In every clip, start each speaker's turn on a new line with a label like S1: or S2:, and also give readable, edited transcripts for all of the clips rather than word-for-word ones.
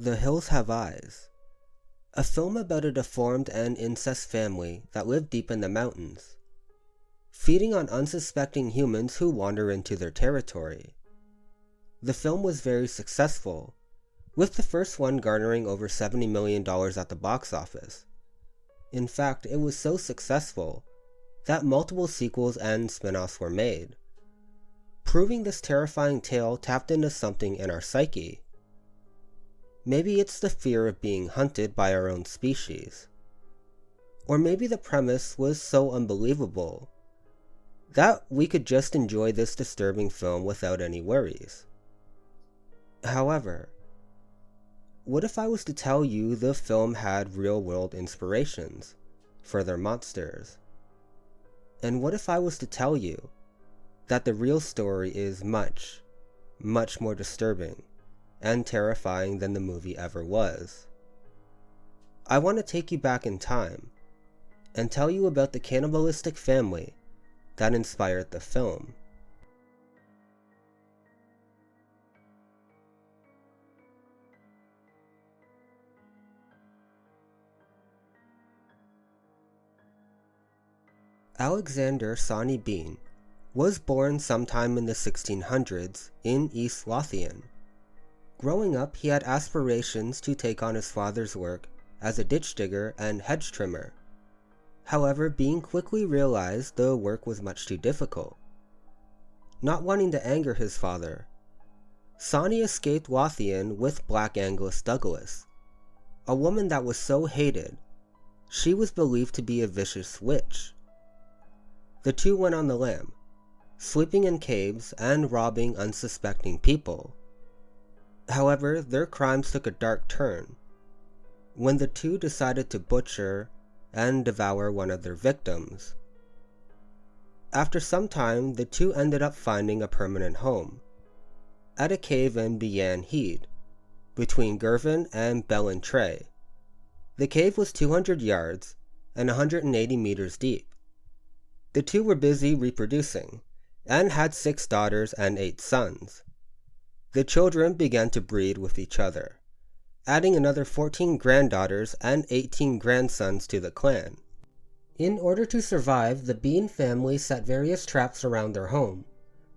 S1: The Hills Have Eyes, a film about a deformed and incest family that live deep in the mountains, feeding on unsuspecting humans who wander into their territory. The film was very successful, with the first one garnering over $70 million at the box office. In fact, it was so successful that multiple sequels and spin-offs were made, proving this terrifying tale tapped into something in our psyche. Maybe it's the fear of being hunted by our own species. Or maybe the premise was so unbelievable that we could just enjoy this disturbing film without any worries. However, what if I was to tell you the film had real-world inspirations for their monsters? And what if I was to tell you that the real story is much, much more disturbing and terrifying than the movie ever was? I want to take you back in time and tell you about the cannibalistic family that inspired the film. Alexander Sawney Bean was born sometime in the 1600s in East Lothian. Growing up, he had aspirations to take on his father's work as a ditch digger and hedge trimmer. However, Bean quickly realized the work was much too difficult. Not wanting to anger his father, Sawney escaped Lothian with Black Angus Douglas, a woman that was so hated, she was believed to be a vicious witch. The two went on the lam, sleeping in caves and robbing unsuspecting people. However, their crimes took a dark turn when the two decided to butcher and devour one of their victims. After some time, the two ended up finding a permanent home at a cave in Bean Head, between Girvan and Ballantrae. The cave was 200 yards and 180 meters deep. The two were busy reproducing, and had 6 daughters and 8 sons. The children began to breed with each other, adding another 14 granddaughters and 18 grandsons to the clan. In order to survive, the Bean family set various traps around their home,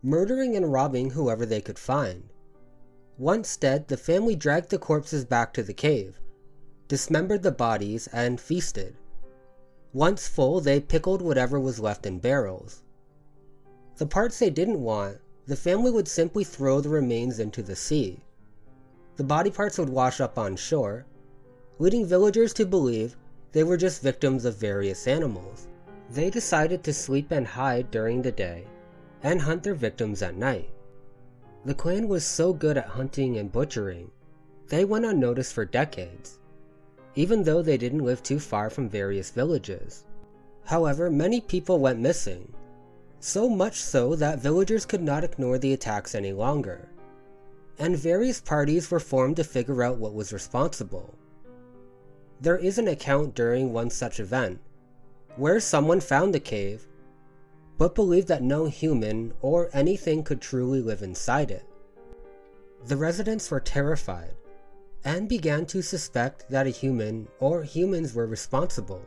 S1: murdering and robbing whoever they could find. Once dead, the family dragged the corpses back to the cave, dismembered the bodies, and feasted. Once full, they pickled whatever was left in barrels. The parts they didn't want, the family would simply throw the remains into the sea. The body parts would wash up on shore, leading villagers to believe they were just victims of various animals. They decided to sleep and hide during the day, and hunt their victims at night. The clan was so good at hunting and butchering, they went unnoticed for decades, even though they didn't live too far from various villages. However, many people went missing, so much so that villagers could not ignore the attacks any longer, and various parties were formed to figure out what was responsible. There is an account during one such event, where someone found the cave, but believed that no human or anything could truly live inside it. The residents were terrified, and began to suspect that a human or humans were responsible.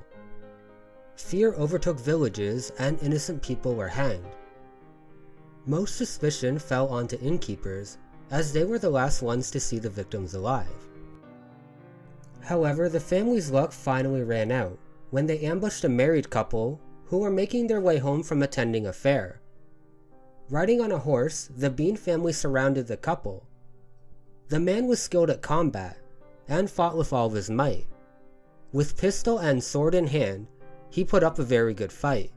S1: Fear overtook villages, and innocent people were hanged. Most suspicion fell onto innkeepers, as they were the last ones to see the victims alive. However, the family's luck finally ran out when they ambushed a married couple who were making their way home from attending a fair. Riding on a horse, the Bean family surrounded the couple. The man was skilled at combat and fought with all of his might. With pistol and sword in hand, he put up a very good fight.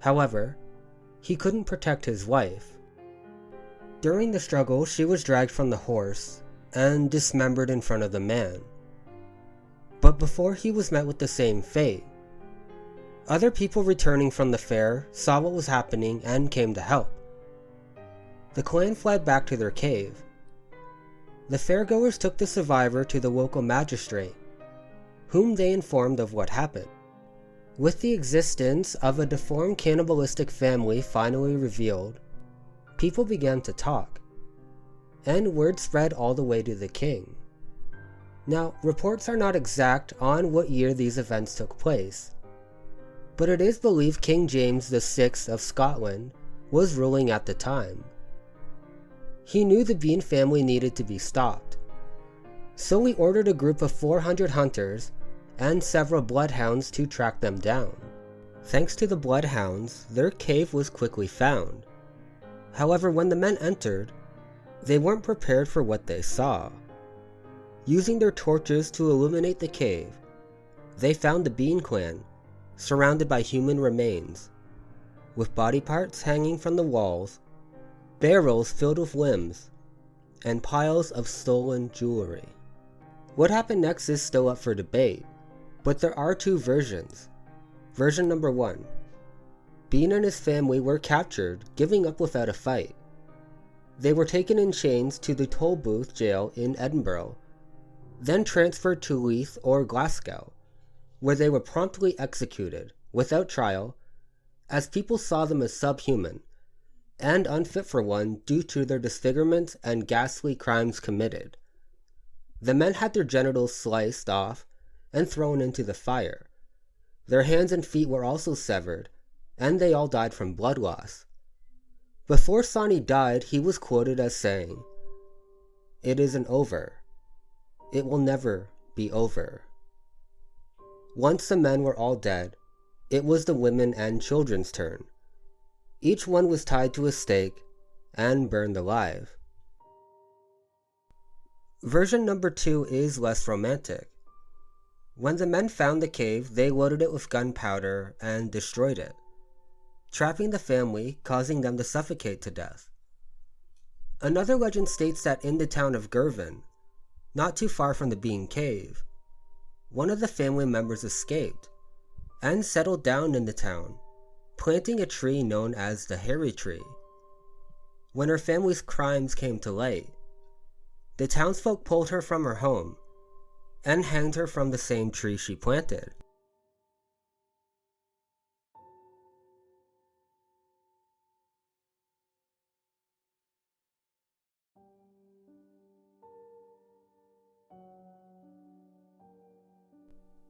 S1: However, he couldn't protect his wife. During the struggle, she was dragged from the horse and dismembered in front of the man. But before he was met with the same fate, other people returning from the fair saw what was happening and came to help. The clan fled back to their cave. The fairgoers took the survivor to the local magistrate, whom they informed of what happened. With the existence of a deformed cannibalistic family finally revealed, people began to talk, and word spread all the way to the king. Now, reports are not exact on what year these events took place, but it is believed King James VI of Scotland was ruling at the time. He knew the Bean family needed to be stopped, so he ordered a group of 400 hunters and several bloodhounds to track them down. Thanks to the bloodhounds, their cave was quickly found. However, when the men entered, they weren't prepared for what they saw. Using their torches to illuminate the cave, they found the Bean clan surrounded by human remains, with body parts hanging from the walls, barrels filled with limbs, and piles of stolen jewelry. What happened next is still up for debate, but there are two versions. Version number 1. Bean and his family were captured, giving up without a fight. They were taken in chains to the Tolbooth jail in Edinburgh, then transferred to Leith or Glasgow, where they were promptly executed, without trial, as people saw them as subhuman, and unfit for one due to their disfigurement and ghastly crimes committed. The men had their genitals sliced off and thrown into the fire. Their hands and feet were also severed, and they all died from blood loss. Before Sawney died, he was quoted as saying, "It isn't over. It will never be over." Once the men were all dead, it was the women and children's turn. Each one was tied to a stake and burned alive. Version number 2 is less romantic. When the men found the cave, they loaded it with gunpowder and destroyed it, trapping the family, causing them to suffocate to death. Another legend states that in the town of Girvan, not too far from the Bean Cave, one of the family members escaped and settled down in the town, planting a tree known as the Hairy Tree. When her family's crimes came to light, the townsfolk pulled her from her home and hanged her from the same tree she planted.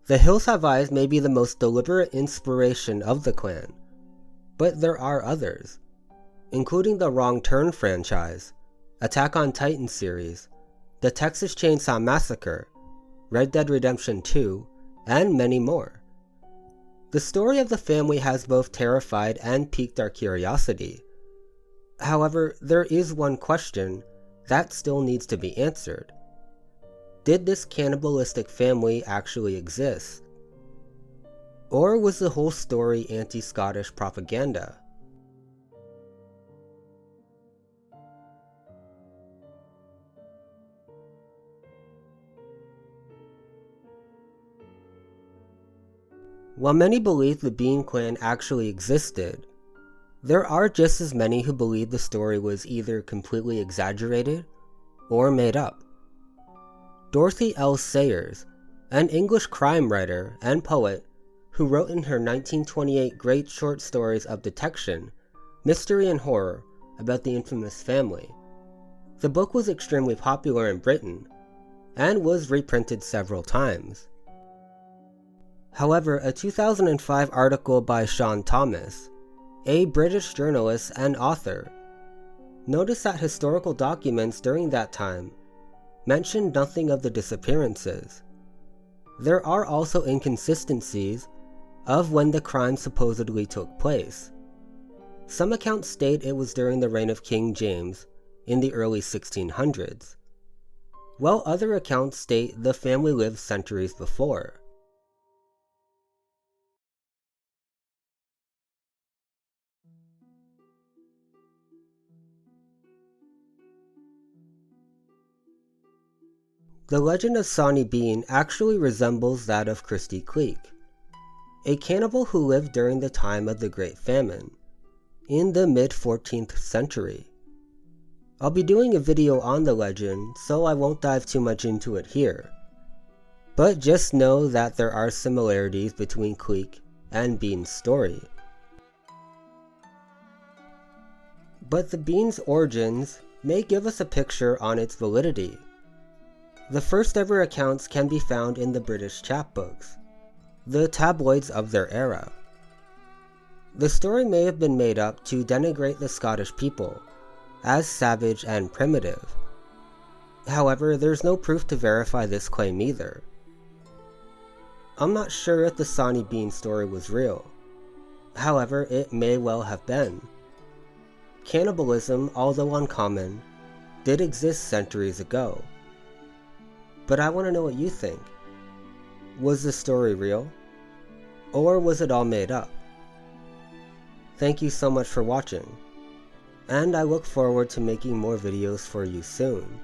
S1: The Hills Have Eyes may be the most deliberate inspiration of the clan, but there are others, including the Wrong Turn franchise, Attack on Titan series, the Texas Chainsaw Massacre, Red Dead Redemption 2, and many more. The story of the family has both terrified and piqued our curiosity. However, there is one question that still needs to be answered. Did this cannibalistic family actually exist? Or was the whole story anti-Scottish propaganda? While many believe the Bean clan actually existed, there are just as many who believe the story was either completely exaggerated or made up. Dorothy L. Sayers, an English crime writer and poet who wrote in her 1928 great short stories of detection, mystery, and horror about the infamous family. The book was extremely popular in Britain and was reprinted several times. However, a 2005 article by Sean Thomas, a British journalist and author, noticed that historical documents during that time mentioned nothing of the disappearances. There are also inconsistencies of when the crime supposedly took place. Some accounts state it was during the reign of King James in the early 1600s, while other accounts state the family lived centuries before. The legend of Sawney Bean actually resembles that of Christy Cleek, a cannibal who lived during the time of the Great Famine, in the mid-14th century. I'll be doing a video on the legend, so I won't dive too much into it here, but just know that there are similarities between Cleek and Bean's story. But the Bean's origins may give us a picture on its validity. The first ever accounts can be found in the British chapbooks, the tabloids of their era. The story may have been made up to denigrate the Scottish people as savage and primitive. However, there's no proof to verify this claim either. I'm not sure if the Sawney Bean story was real. However, it may well have been. Cannibalism, although uncommon, did exist centuries ago. But I want to know what you think. Was the story real? Or was it all made up? Thank you so much for watching, and I look forward to making more videos for you soon.